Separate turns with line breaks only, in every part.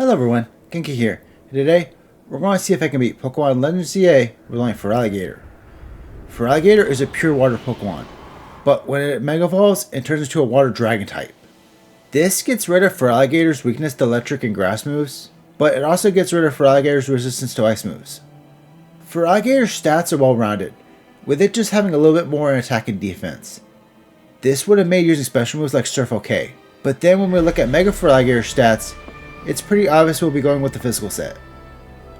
Hello everyone, Genki here, and today we're going to see if I can beat Pokemon Legend CA with only Feraligatr. Feraligatr is a pure water Pokemon, but when it Mega Evolves, it turns into a water dragon type. This gets rid of Feraligatr's weakness to electric and grass moves, but it also gets rid of Feraligatr's resistance to ice moves. Feraligatr's stats are well rounded, with it just having a little bit more in attack and defense. This would have made using special moves like Surf okay, but then when we look at Mega Feraligatr's stats, it's pretty obvious we'll be going with the physical set.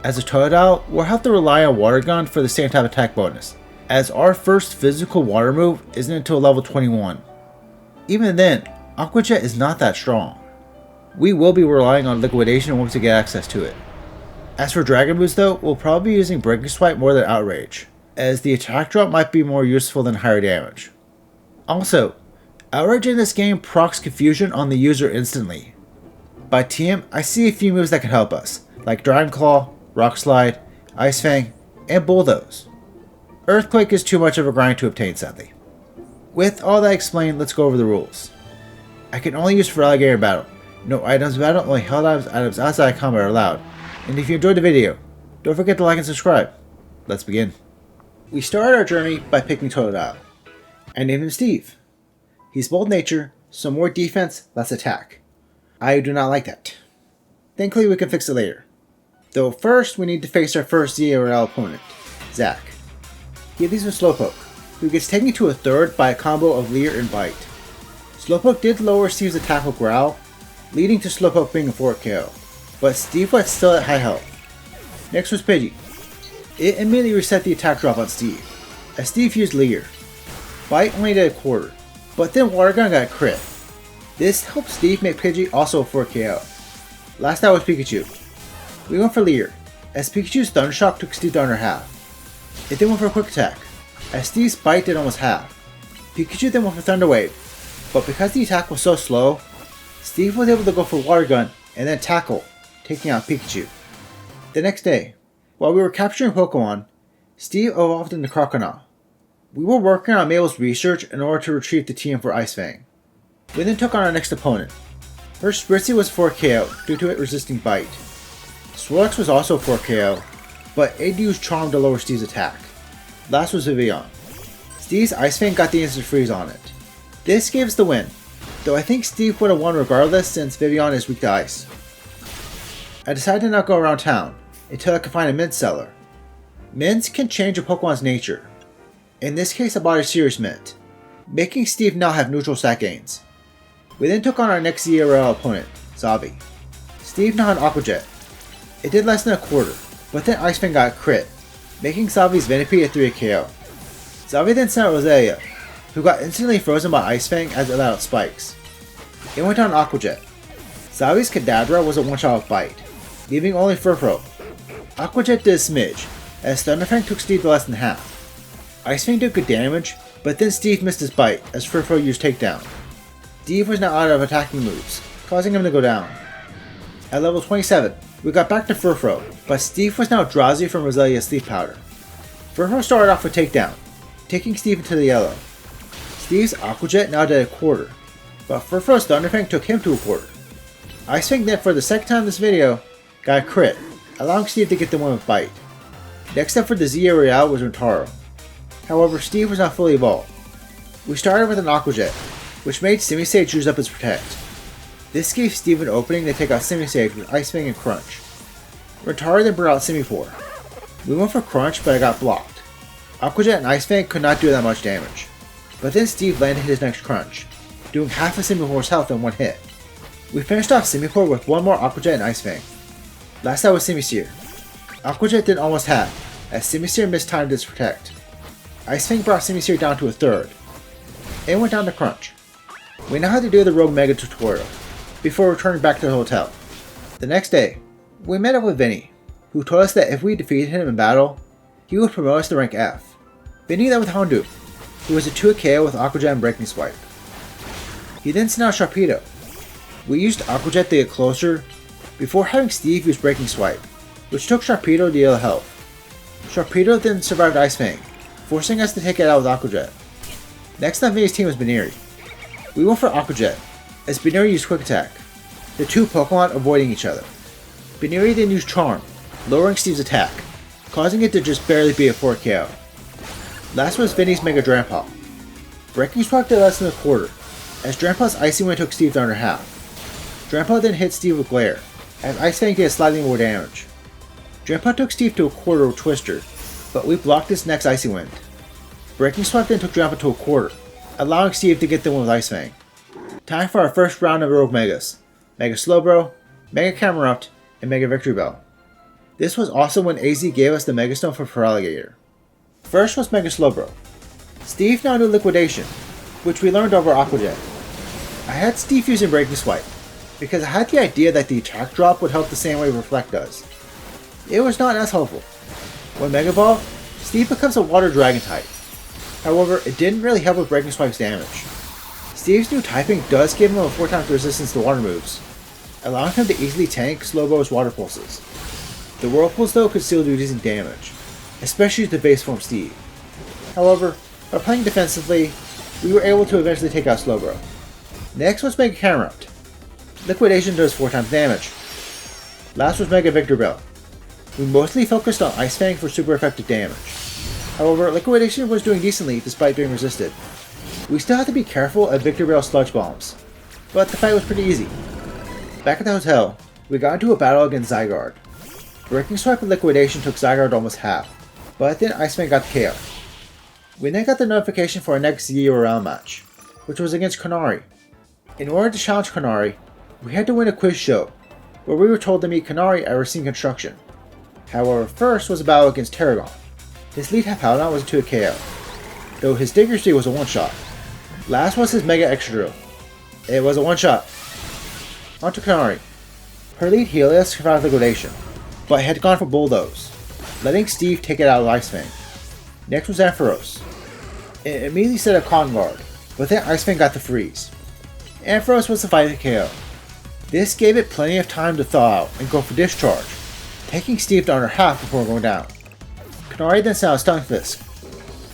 As a Totodile, we'll have to rely on Water Gun for the same type attack bonus, as our first physical water move isn't until level 21. Even then, Aqua Jet is not that strong. We will be relying on Liquidation once we get access to it. As for Dragon moves though, we'll probably be using Breaking Swipe more than Outrage, as the attack drop might be more useful than higher damage. Also, Outrage in this game procs Confusion on the user instantly. By TM, I see a few moves that can help us, like Dragon Claw, Rock Slide, Ice Fang, and Bulldoze. Earthquake is too much of a grind to obtain sadly. With all that explained, let's go over the rules. I can only use Feraligatr in battle. No items in battle, only held items outside combat are allowed. And if you enjoyed the video, don't forget to like and subscribe. Let's begin. We start our journey by picking Totodile. I named him Steve. He's bold nature, so more defense, less attack. I do not like that. Thankfully we can fix it later. Though first we need to face our first Royale opponent, Zach. He leads with Slowpoke, who gets taken to a third by a combo of Leer and Bite. Slowpoke did lower Steve's attack with Growl, leading to Slowpoke being a 4 KO, but Steve was still at high health. Next was Pidgey. It immediately reset the attack drop on Steve, as Steve used Leer. Bite only did a quarter, but then Water Gun got a crit. This helped Steve make Pidgey also a 4 KO. Last out was Pikachu. We went for Leer, as Pikachu's Thunder Shock took Steve to under half. It then went for a Quick Attack, as Steve's Bite did almost half. Pikachu then went for Thunder Wave, but because the attack was so slow, Steve was able to go for Water Gun and then Tackle, taking out Pikachu. The next day, while we were capturing Pokemon, Steve evolved into Croconaw. We were working on Mabel's research in order to retrieve the TM for Ice Fang. We then took on our next opponent. First, Spritzy was 4 KO due to it resisting Bite. Swirlix was also 4 KO, but it used Charm to lower Steve's attack. Last was Vivian. Steve's Ice Fang got the instant freeze on it. This gave us the win, though I think Steve would have won regardless since Vivian is weak to ice. I decided to not go around town until I could find a mint seller. Mints can change a Pokemon's nature. In this case I bought a Serious Mint, making Steve now have neutral stat gains. We then took on our next ZRL opponent, Zavi. Steve now had Aqua Jet. It did less than a quarter, but then Ice Fang got a crit, making Zavi's Venipede a 3 KO. Zavi then sent out Rosalia, who got instantly frozen by Ice Fang as it let out spikes. It went on Aqua Jet. Zavi's Kadabra was a one-shot with Bite, leaving only Furfrou. Aqua Jet did a smidge, as Thunder Fang took Steve to less than half. Ice Fang did good damage, but then Steve missed his Bite as Furfrou used Takedown. Steve was now out of attacking moves, causing him to go down. At level 27, we got back to Furfrou, but Steve was now drowsy from Rosalia's Sleep Powder. Furfrou started off with Takedown, taking Steve into the yellow. Steve's Aqua Jet now did a quarter, but Furfrou's Thunder Fang took him to a quarter. Ice Fang then for the second time in this video, got a crit, allowing Steve to get the win with Bite. Next up for the Z Royale was Rintaro. However, Steve was not fully evolved. We started with an Aqua Jet, which made Simisage use up its Protect. This gave Steve an opening to take out Simisage with Ice Fang and Crunch. Rintaro then brought out Simipour. We went for Crunch, but I got blocked. Aqua Jet and Ice Fang could not do that much damage. But then Steve landed his next Crunch, doing half of Simipour's health in one hit. We finished off Simipour with one more Aqua Jet and Ice Fang. Last out was Simisear. Aqua Jet did almost half, as Simisear mistimed its Protect. Ice Fang brought Simisear down to a third. It went down to Crunch. We now had to do the Rogue Mega tutorial, before returning back to the hotel. The next day, we met up with Vinny, who told us that if we defeated him in battle, he would promote us to rank F. Vinny then with Houndoom, who was a 2 KO with Aqua Jet and Breaking Swipe. He then sent out Sharpedo. We used Aqua Jet to get closer, before having Steve use Breaking Swipe, which took Sharpedo to yellow health. Sharpedo then survived Ice Fang, forcing us to take it out with Aqua Jet. Next on Vinny's team was Baneri. We went for Aqua Jet, as Baneri used Quick Attack, the two Pokemon avoiding each other. Baneri then used Charm, lowering Steve's attack, causing it to just barely be a 4 KO. Last was Vinny's Mega Drampa. Breaking Swipe did less than a quarter, as Drampa's Icy Wind took Steve to under half. Drampa then hit Steve with Glare, as Ice Fang did slightly more damage. Drampa took Steve to a quarter with Twister, but we blocked his next Icy Wind. Breaking Swipe then took Drampa to a quarter, allowing Steve to get the win with Ice Fang. Time for our first round of Rogue Megas: Mega Slowbro, Mega Camerupt, and Mega Victory Bell. This was also when AZ gave us the Mega Stone for Feraligatr. First was Mega Slowbro. Steve now knew Liquidation, which we learned over Aqua Jet. I had Steve using Breaking Swipe, because I had the idea that the attack drop would help the same way Reflect does. It was not as helpful. When Mega Ball, Steve becomes a Water Dragon type. However, it didn't really help with Breaking Swipe's damage. Steve's new typing does give him a 4 times resistance to water moves, allowing him to easily tank Slowbro's water pulses. The Whirlpools though could still do decent damage, especially to base form Steve. However, by playing defensively, we were able to eventually take out Slowbro. Next was Mega Camerupt. Liquidation does 4 times damage. Last was Mega Victory Bell. We mostly focused on Ice Fang for super effective damage. However, Liquidation was doing decently despite being resisted. We still had to be careful of Victory Bell's Sludge Bombs, but the fight was pretty easy. Back at the hotel, we got into a battle against Zygarde. Breaking Swipe and Liquidation took Zygarde almost half, but then Ice Fang got the KO. We then got the notification for our next Royale match, which was against Kanari. In order to challenge Kanari, we had to win a quiz show, where we were told to meet Kanari at Racine Construction. However, first was a battle against Tarragon. His lead Halphalon was a 2 KO, though his Diggersby was a 1-shot. Last was his Mega Extra Drill. It was a 1-shot. On to Kanari. Her lead Helios survived Liquidation, but had gone for Bulldoze, letting Steve take it out of Ice Fang. Next was Ampharos. It immediately set a Con Guard, but then Ice Fang got the freeze. Ampharos was the 5 KO. This gave it plenty of time to thaw out and go for Discharge, taking Steve to under half before going down. Kanari then sent out Stun Fisk.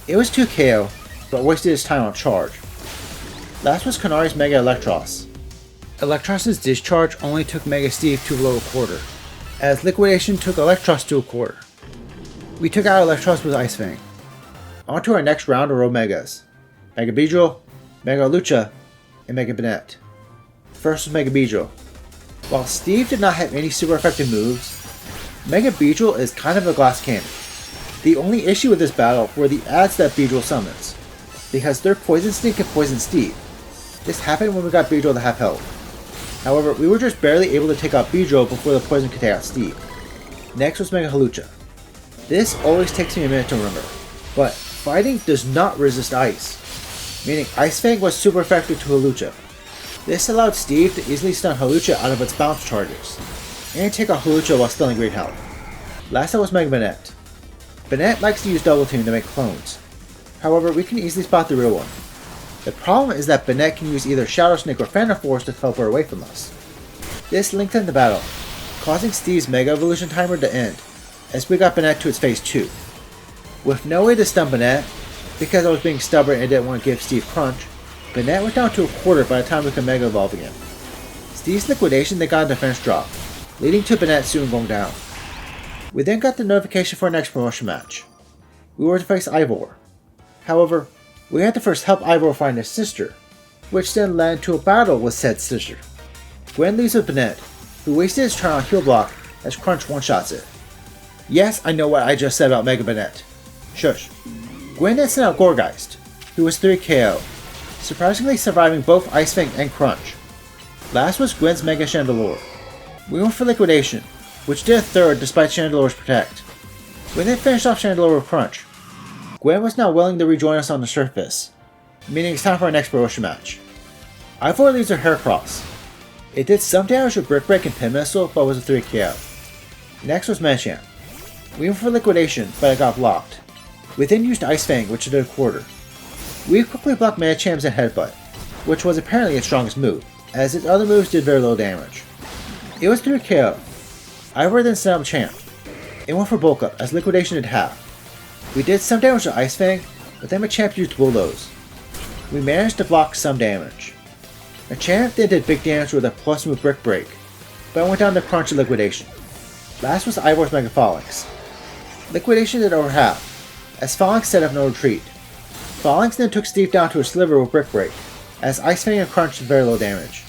It was 2 KO, but wasted his time on charge. Last was Kanari's Mega Electros. Electros' discharge only took Mega Steve to below a quarter, as Liquidation took Electros to a quarter. We took out Electros with Ice Fang. On to our next round of Rogue Megas: Mega Beedrill, Mega Lucha, and Mega Banette. First was Mega Beedrill. While Steve did not have any super effective moves, Mega Beedrill is kind of a glass cannon. The only issue with this battle were the adds that Beedrill summons, because their Poison Sting can poison Steve. This happened when we got Beedrill to half health. However, we were just barely able to take out Beedrill before the poison could take out Steve. Next was Mega Halucha. This always takes me a minute to remember, but fighting does not resist ice, meaning Ice Fang was super effective to Halucha. This allowed Steve to easily stun Halucha out of its bounce charges, and take out Halucha while still in great health. Last up was Mega Banette. Banette likes to use Double Team to make clones. However, we can easily spot the real one. The problem is that Banette can use either Shadow Snake or Phantom Force to teleport away from us. This lengthened the battle, causing Steve's Mega Evolution timer to end, as we got Banette to its phase 2. With no way to stun Banette, because I was being stubborn and didn't want to give Steve Crunch, Banette was down to a quarter by the time we could Mega Evolve again. Steve's Liquidation then got a defense drop, leading to Banette soon going down. We then got the notification for our next promotion match. We were to face Ivor. However, we had to first help Ivor find his sister, which then led to a battle with said sister. Gwen leaves with Banette, who wasted his turn on Heal Block as Crunch one-shots it. Yes, I know what I just said about Mega Banette. Shush. Gwen then sent out Gorgeist, who was 3 KO, surprisingly surviving both Ice Fang and Crunch. Last was Gwen's Mega Chandelure. We went for Liquidation, which did a third despite Chandelure's Protect. We then finished off Chandelure with Crunch. Gwen was now willing to rejoin us on the surface, meaning it's time for our next promotion match. Ivor leaves her Heracross. It did some damage with Brick Break and Pin Missile, but was a 3 KO. Next was Machamp. We went for Liquidation, but it got blocked. We then used Ice Fang, which did a quarter. We quickly blocked Machamp's and Headbutt, which was apparently its strongest move, as its other moves did very little damage. It was 3 KO. Ivor then sent out Machamp. It went for Bulk Up, as Liquidation did half. We did some damage to Ice Fang, but then Machamp used Bulldoze. We managed to block some damage. Machamp then did big damage with a plus move Brick Break, but went down to Crunch and Liquidation. Last was Ivor's Mega Phalanx. Liquidation did over half, as Phalanx set up no retreat. Phalanx then took Steve down to a sliver with Brick Break, as Ice Fang and Crunch did very low damage.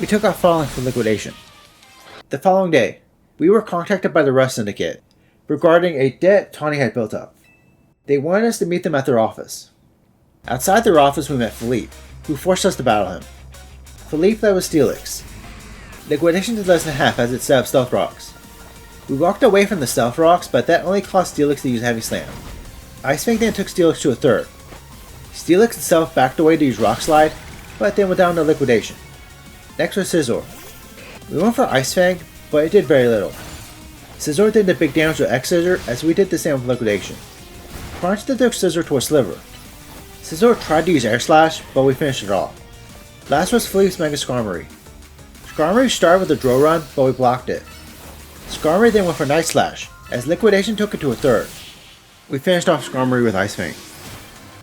We took out Phalanx for liquidation. The following day, we were contacted by the Rust Syndicate regarding a debt Tawny had built up. They wanted us to meet them at their office. Outside their office we met Philippe, who forced us to battle him. Philippe led with Steelix. Liquidation did less than half as it set up Stealth Rocks. We walked away from the Stealth Rocks, but that only caused Steelix to use Heavy Slam. Ice Fang then took Steelix to a third. Steelix itself backed away to use Rock Slide, but then went down to Liquidation. Next was Scizor. We went for Ice Fang, but it did very little. Scizor did the big damage with X Scissor, as we did the same with Liquidation. Crunch then took Scizor to a sliver. Scizor tried to use Air Slash, but we finished it off. Last was Philippe's Mega Skarmory. Skarmory started with a Draw Run, but we blocked it. Skarmory then went for Night Slash, as Liquidation took it to a third. We finished off Skarmory with Ice Fang.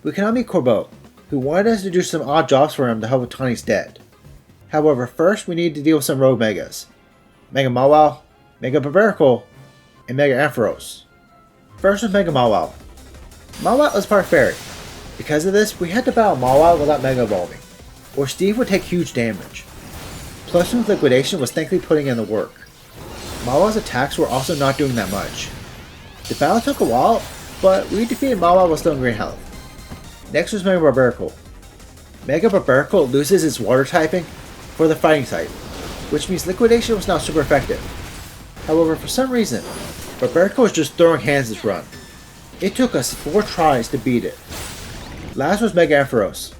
We can now meet Corbo, who wanted us to do some odd jobs for him to help with Tawny's debt. However, first we needed to deal with some rogue Megas. Mega Mawile, Mega Barbaracle, and Mega Ampharos. First was Mega Mawile. Mawile is part Fairy. Because of this, we had to battle Mawile without Mega Evolving, or Steve would take huge damage. Plus with Liquidation was thankfully putting in the work. Mawile's attacks were also not doing that much. The battle took a while, but we defeated Mawile while still in great health. Next was Mega Barbaracle. Mega Barbaracle loses its water typing for the fighting type, which means Liquidation was now super effective. However, for some reason, Barbaracle was just throwing hands this run. It took us 4 tries to beat it. Last was Mega Ampharos.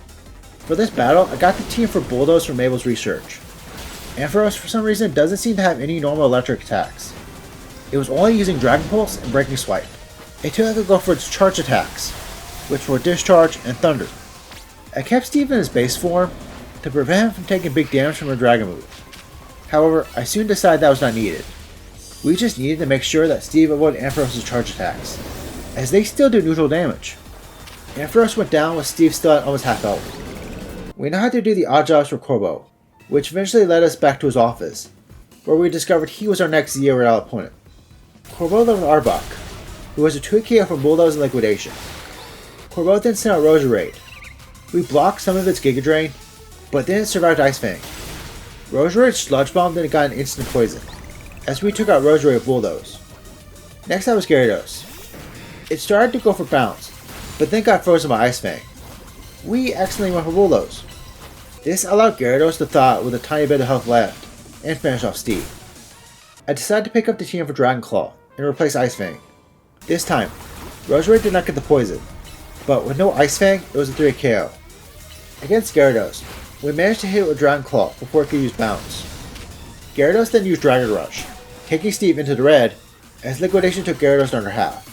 For this battle, I got the team for Bulldoze from Mabel's research. Ampharos for some reason doesn't seem to have any normal electric attacks. It was only using Dragon Pulse and Breaking Swipe. It took to go for its charge attacks, which were Discharge and Thunder. I kept Steve in his base form to prevent him from taking big damage from a Dragon move. However, I soon decided that was not needed. We just needed to make sure that Steve avoided Ampharos' charge attacks, as they still do neutral damage. Ampharos went down with Steve still at almost half health. We now had to do the odd jobs for Corbo, which eventually led us back to his office, where we discovered he was our next Royale opponent. Corbo led with Arbok, who was a 2 KO from Bulldoze and Liquidation. Corbo then sent out Roserade. We blocked some of its Giga Drain, but then it survived Ice Fang. Roserade Sludge Bomb then got an instant poison, as we took out Roserade with Bulldoze. Next up was Gyarados. It started to go for Bounce, but then got frozen by Ice Fang. We accidentally went for Bulldoze. This allowed Gyarados to thaw with a tiny bit of health left, and finish off Steve. I decided to pick up the team for Dragon Claw, and replace Ice Fang. This time, Roserade did not get the poison, but with no Ice Fang, it was a 3 KO. Against Gyarados, we managed to hit it with Dragon Claw before it could use Bounce. Gyarados then used Dragon Rush, taking Steve into the red, as Liquidation took Gyarados under half.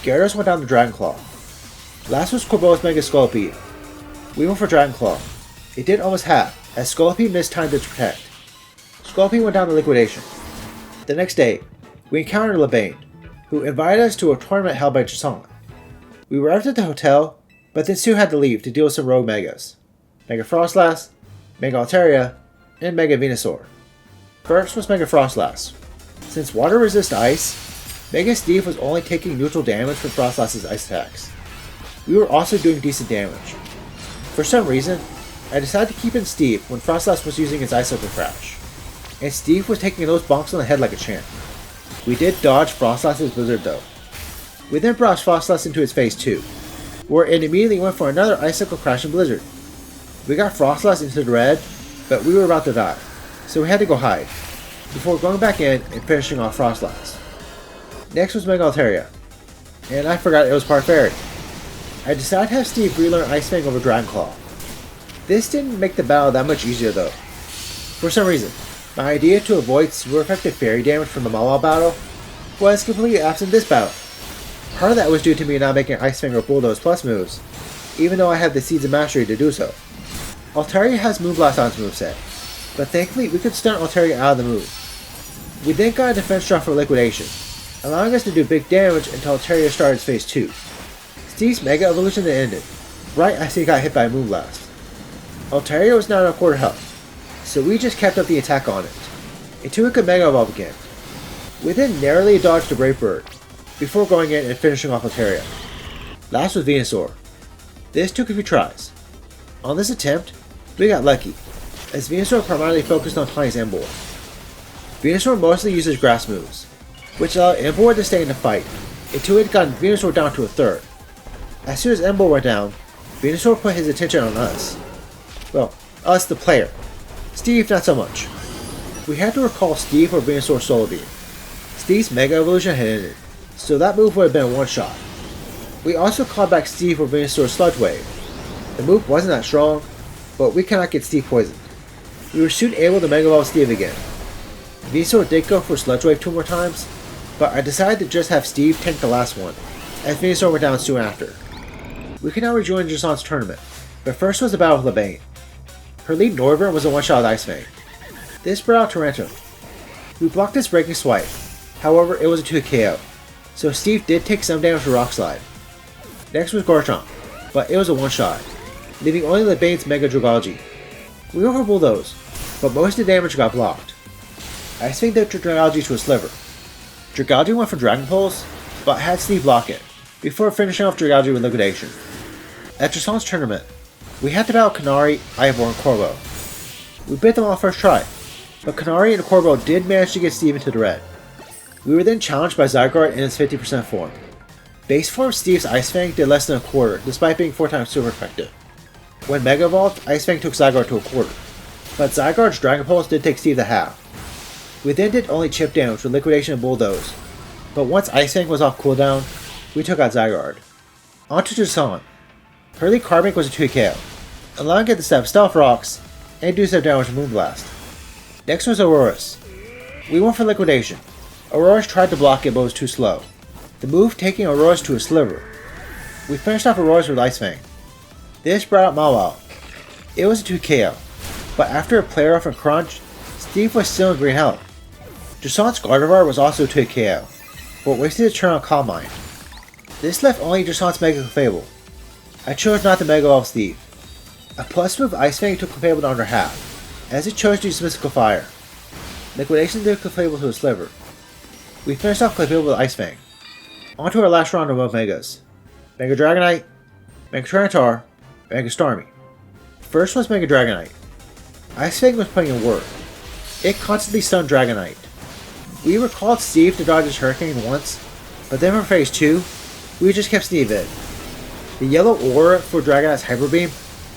Gyarados went down to Dragon Claw. Last was Corbo's Mega Scolipede. We went for Dragon Claw. It did almost half, as Scolipede missed time to protect. Scolipede went down to Liquidation. The next day, we encountered Lebane, who invited us to a tournament held by Chisanga. We arrived at the hotel, but then soon had to leave to deal with some rogue Megas. Mega Frostlass, Mega Altaria, and Mega Venusaur. First was Mega Frostlass. Since water resists ice, Mega Steve was only taking neutral damage from Frostlass's ice attacks. We were also doing decent damage. For some reason, I decided to keep in Steve when Frostlass was using his Ice Cycle Crash, and Steve was taking those bonks on the head like a champ. We did dodge Frostlass's Blizzard though. We then brought Frostlass into its phase 2, where it immediately went for another Ice Cycle Crash and Blizzard. We got Frostlass into the red, but we were about to die, so we had to go hide, before going back in and finishing off Frostlass. Next was Mega Altaria, and I forgot it was part Fairy. I decided to have Steve relearn Ice Fang over Dragon Claw. This didn't make the battle that much easier though. For some reason, my idea to avoid super effective fairy damage from the Mawile battle was completely absent this battle. Part of that was due to me not making Ice Fang or Bulldoze plus moves, even though I have the Seeds of Mastery to do so. Altaria has Moonblast on its moveset, but thankfully we could stun Altaria out of the move. We then got a defense drop for Liquidation, allowing us to do big damage until Altaria started its phase 2. Steve's Mega Evolution then ended, right as he got hit by a Moonblast. Altaria was now at a quarter health, so we just kept up the attack on it. It took a Mega Evolve again. We then narrowly dodged the Brave Bird, before going in and finishing off Altaria. Last was Venusaur. This took a few tries. On this attempt, we got lucky, as Venusaur primarily focused on Tiny's Emboar. Venusaur mostly uses grass moves, which allowed Emboar to stay in the fight, until it had gotten Venusaur down to a third. As soon as Emboar went down, Venusaur put his attention on us. Well, us the player. Steve not so much. We had to recall Steve or Venusaur's Solar Beam. Steve's Mega Evolution had ended, so that move would have been a one-shot. We also called back Steve or Venusaur's Sludge Wave. The move wasn't that strong, but we cannot get Steve poisoned. We were soon able to Mega Evolve Steve again. Venusaur did go for Sludge Wave 2 more times, but I decided to just have Steve tank the last one, as Venusaur went down soon after. We can now rejoin Jason's tournament, but first was the battle with Labane. Her lead Noivern was a one-shot with Ice Fang. This brought out Tarantum. We blocked this breaking swipe, however it was a 2 KO, so Steve did take some damage to Rock Slide. Next was Garchomp, but it was a one-shot, leaving only Labane's Mega Dragalge. We went for Bulldoze, but most of the damage got blocked. Ice Fang did Dragalge to a sliver. Dragalge went for Dragon Pulse, but had Steve block it, before finishing off Dragalge with Liquidation. At Jason's tournament, we had to battle Canary, Ivor, and Corbo. We bit them all first try, but Canary and Corbo did manage to get Steve into the red. We were then challenged by Zygarde in its 50% form. Base form Steve's Ice Fang did less than a quarter, despite being 4 times super effective. When Mega Evolved, Ice Fang took Zygarde to a quarter, but Zygarde's Dragon Pulse did take Steve to half. We then did only chip damage with Liquidation and Bulldoze, but once Ice Fang was off cooldown, we took out Zygarde. On to Jason. Her lead Carbink was a 2 KO, allowing it to step Stealth Rocks and do some damage with Moonblast. Next was Aurorus. We went for Liquidation. Aurorus tried to block it but was too slow, the move taking Aurorus to a sliver. We finished off Aurorus with Ice Fang. This brought out Mawile. It was a 2 KO, but after a player off and crunch, Steve was still in green health. Jason's Gardevoir was also a 2 KO, but wasted a turn on Calm Mind. This left only Jason's Mega Clefable. I chose not to Mega Evolve Steve. A plus move Ice Fang took Clefable to under half, as it chose to use Mystical Fire. Liquidation did Clefable to a sliver. We finished off Clefable with Ice Fang. On to our last round of Megas. Mega Dragonite, Mega Tyranitar, Mega Starmie. First was Mega Dragonite. Ice Fang was putting in work. It constantly stunned Dragonite. We recalled Steve to dodge his Hurricane once, but then for phase 2, we just kept Steve in. The yellow aura for Dragonite's Hyper Beam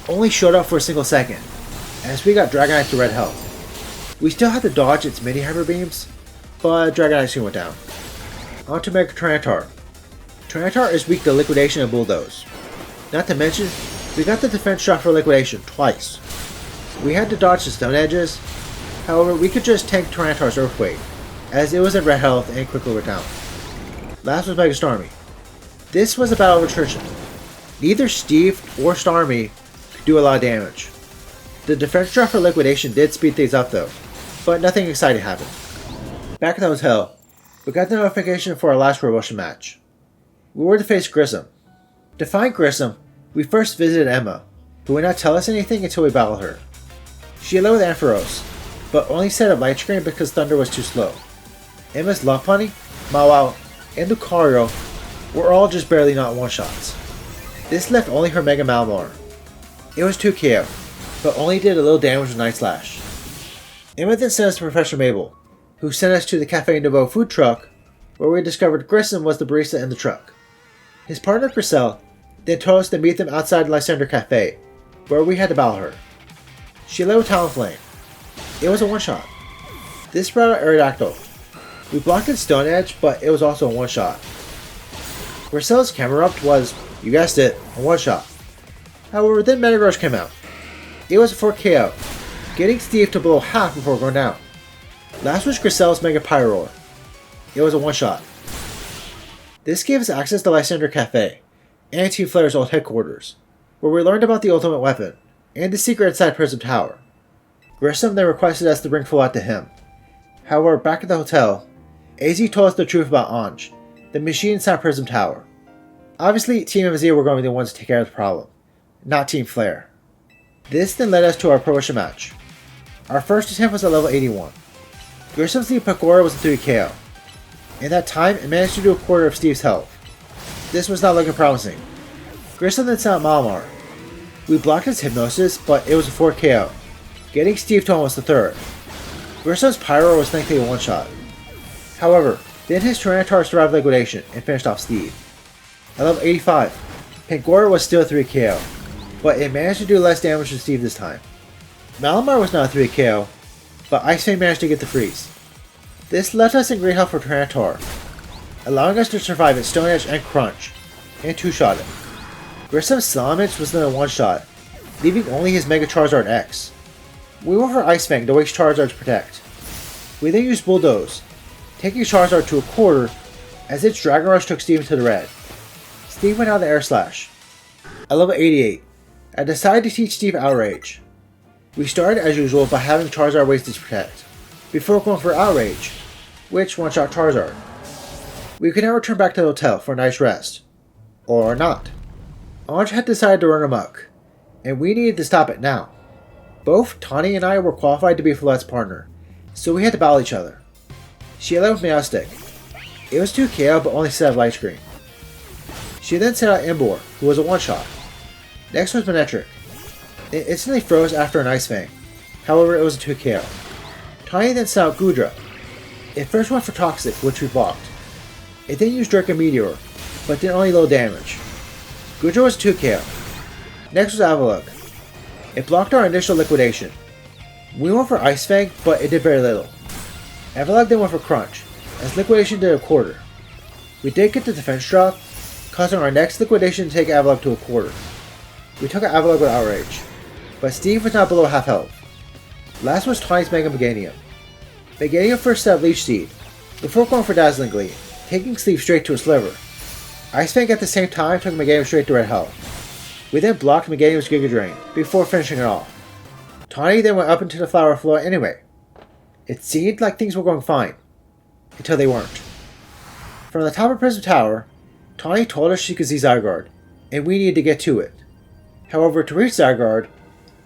only showed up for a single second, as we got Dragonite to red health. We still had to dodge its mini Hyper Beams, but Dragonite soon went down. On to Mega Tyranitar. Tyranitar is weak to Liquidation and Bulldoze. Not to mention, we got the defense shot for Liquidation twice. We had to dodge the Stone Edges, however we could just tank Tyranitar's Earthquake, as it was in red health and quickly went down. Last was Mega Starmie. This was a battle of attrition. Neither Steve or Starmie could do a lot of damage. The defense drop for Liquidation did speed things up though, but nothing exciting happened. Back at the hotel, we got the notification for our last Royale match. We were to face Grissom. To find Grissom, we first visited Emma, who would not tell us anything until we battled her. She led with Ampharos, but only set up Light Screen because Thunder was too slow. Emma's Lopunny, Mawile, and Lucario were all just barely not one-shots. This left only her Mega Malamar. It was 2 KO, but only did a little damage with Night Slash. Emma then sent us to Professor Mabel, who sent us to the Cafe Nouveau food truck, where we discovered Grissom was the barista in the truck. His partner Griselle then told us to meet them outside Lysander Cafe, where we had to battle her. She led with Talonflame. It was a one-shot. This brought out Aerodactyl. We blocked its Stone Edge, but it was also a one-shot. Griselle's Camerupt was, you guessed it, a one-shot. However, then Metagross came out. It was a 4 KO, getting Steve to below half before going down. Last was Griselle's Mega Pyroar. It was a one-shot. This gave us access to Lysander Cafe, and Team Flare's old headquarters, where we learned about the ultimate weapon, and the secret inside Prism Tower. Grissom then requested us to bring Full Out to him. However, back at the hotel, AZ told us the truth about Anj, the machine inside Prism Tower. Obviously, Team MZ were going to be the ones to take care of the problem, not Team Flare. This then led us to our Promotion match. Our first attempt was at level 81. Grissom's lead Pekora was a 3 KO. In that time, it managed to do a quarter of Steve's health. This was not looking promising. Grissom then sent out Malamar. We blocked his hypnosis, but it was a 4 KO, getting Steve to almost a third. Grissom's Pyro was thankfully a one-shot. However, then his Tyranitar survived liquidation and finished off Steve. At level 85, Pangoro was still a 3 KO, but it managed to do less damage to Steve this time. Malamar was not a 3 KO, but Ice Fang managed to get the freeze. This left us in great health for Tyranitar, allowing us to survive at Stone Edge and Crunch, and 2-shot it. Grissom's Salamence was then a 1-shot, leaving only his Mega Charizard X. We went for Ice Fang to waste Charizard to protect. We then used Bulldoze, taking Charizard to a quarter as its Dragon Rush took Steve into the red. Steve went out the Air Slash. At level 88, I decided to teach Steve Outrage. We started as usual by having Charizard wasted to protect, before going for Outrage, which one-shot Charizard. We could now return back to the hotel for a nice rest. Or not. Anj had decided to run amok, and we needed to stop it now. Both Tawny and I were qualified to be Floette's partner, so we had to battle each other. She led with Meowstic. It was 2 KO but only set of Light Screen. She then sent out Emboar, who was a one-shot. Next was Manectric. It instantly froze after an Ice Fang, however it was a 2 KO. Tawny then sent out Goodra. It first went for Toxic, which we blocked. It then used Draco Meteor, but did only low damage. Goodra was 2 KO. Next was Avalugg. It blocked our initial liquidation. We went for Ice Fang, but it did very little. Avalugg then went for Crunch, as liquidation did a quarter. We did get the defense drop, causing our next liquidation to take Avalugg to a quarter. We took out Avalugg with Outrage, but Steve was now below half health. Last was Tawny's Mega Meganium. Meganium first set up Leech Seed, before going for Dazzling Gleam, taking Steve straight to a sliver. Ice Fang at the same time took Meganium straight to red health. We then blocked Meganium's Giga Drain, before finishing it off. Tawny then went up into the flower floor anyway. It seemed like things were going fine, until they weren't. From the top of Prism Tower, Tawny told us she could see Zygarde, and we needed to get to it. However, to reach Zygarde,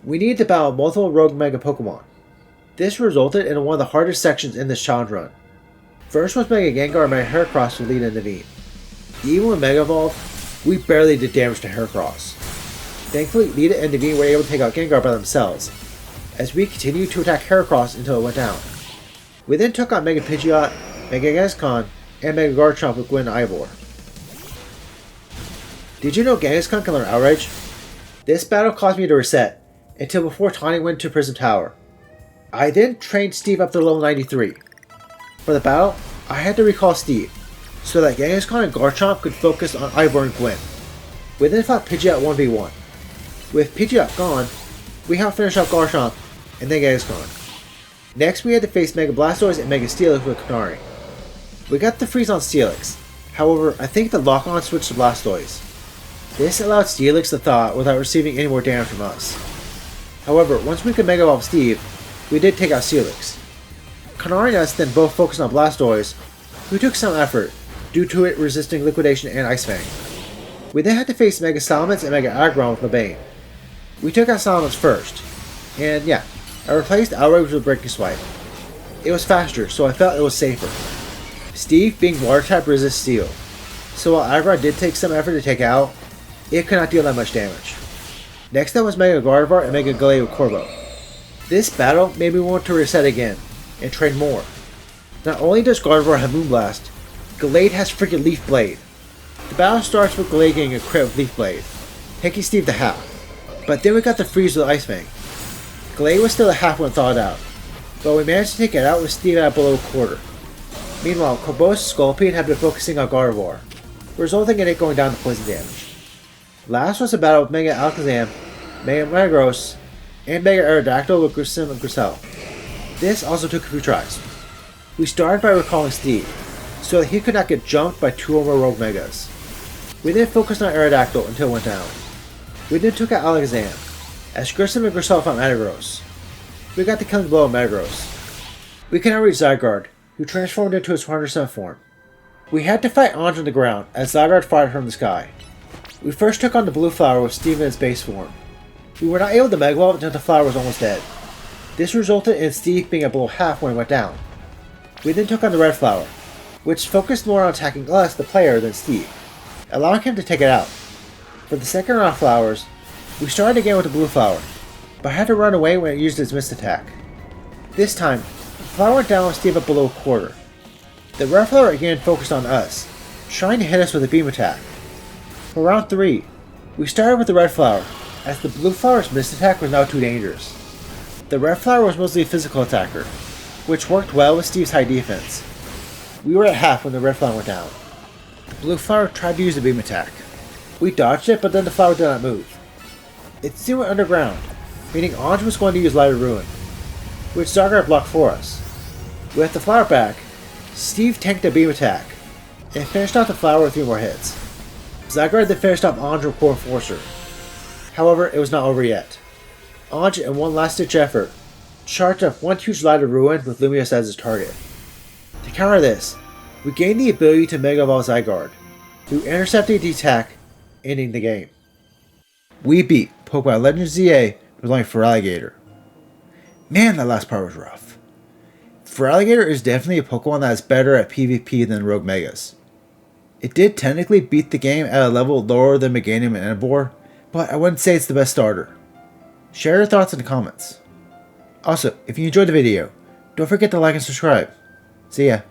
we needed to battle multiple Rogue Mega Pokemon. This resulted in one of the hardest sections in this challenge run. First was Mega Gengar and Mega Heracross with Lead and Naveen. Even with Mega Evolve, we barely did damage to Heracross. Thankfully, Lita and Naveen were able to take out Gengar by themselves, as we continued to attack Heracross until it went down. We then took on Mega Pidgeot, Mega Gengascon, and Mega Garchomp with Gwen and Ivor. Did you know Gengascon can learn Outrage? This battle caused me to reset, until before Tawny went to Prism Tower. I then trained Steve up to level 93. For the battle, I had to recall Steve, so that Gengascon and Garchomp could focus on Ivor and Gwen. We then fought Pidgeot 1v1. With Pidgeot gone, we helped finish off Garchomp and then Gengascon. Next we had to face Mega Blastoise and Mega Steelix with Kanari. We got the freeze on Steelix, however I think the lock-on switched to Blastoise. This allowed Steelix to thaw without receiving any more damage from us. However, once we could Mega Evolve Steve, we did take out Steelix. Kanari and us then both focused on Blastoise, who took some effort due to it resisting Liquidation and Ice Fang. We then had to face Mega Salamence and Mega Aggron with Mebane. We took out Salamence first, and yeah, I replaced Outrage with Breaking Swipe. It was faster, so I felt it was safer. Steve, being Water type, resists Steel, so while Aggron did take some effort to take out, it could not deal that much damage. Next up was Mega Gardevoir and Mega Gallade with Corbo. This battle made me want to reset again, and train more. Not only does Gardevoir have Moonblast, Gallade has freaking Leaf Blade. The battle starts with Gallade getting a crit with Leaf Blade, taking Steve to half, but then we got the freeze with Ice Fang. Gallade was still at half when thawed out, but we managed to take it out with Steve at below a quarter. Meanwhile, Corbo's Scorpion had been focusing on Gardevoir, resulting in it going down to poison damage. Last was a battle with Mega Alakazam, Mega Metagross, and Mega Aerodactyl with Grissom and Grissel. This also took a few tries. We started by recalling Steve, so that he could not get jumped by 2 or more Rogue Megas. We then focused on Aerodactyl until it went down. We then took out Alakazam, as Grissom and Grissel found Metagross. We got the killing blow of Metagross. We can now reach Zygarde, who transformed into its 100% form. We had to fight Anj on the ground, as Zygarde fired from the sky. We first took on the blue flower with Steve in its base form. We were not able to Mega Evolve until the flower was almost dead. This resulted in Steve being at below half when it went down. We then took on the red flower. which focused more on attacking us, the player, than Steve, allowing him to take it out. For the second round of flowers, we started again with the blue flower, but had to run away when it used its missed attack. This time, the flower went down with Steve up below a quarter. The red flower again focused on us, trying to hit us with a beam attack. For round 3, we started with the red flower, as the blue flower's missed attack was now too dangerous. The red flower was mostly a physical attacker, which worked well with Steve's high defense. We were at half when the red flower went down. The blue flower tried to use a beam attack. We dodged it, but then the flower did not move. It soon went underground, meaning Anj was going to use Light of Ruin, which Zygarde blocked for us. With the flower back, Steve tanked a beam attack, and finished off the flower with 3 more hits. Zygarde then finished off Anj with Core Enforcer. However, it was not over yet. Anj, in one last-ditch effort, charged up one huge Light of Ruin with Lumious as his target. To counter this, we gained the ability to Mega Evolve Zygarde, who intercepted the attack, ending the game. We beat Pokemon Legends ZA with only Feraligatr. Man, that last part was rough. Feraligatr is definitely a Pokemon that is better at PvP than Rogue Megas. It did technically beat the game at a level lower than Meganium and Enabor, but I wouldn't say it's the best starter. Share your thoughts in the comments. Also, if you enjoyed the video, don't forget to like and subscribe. See ya.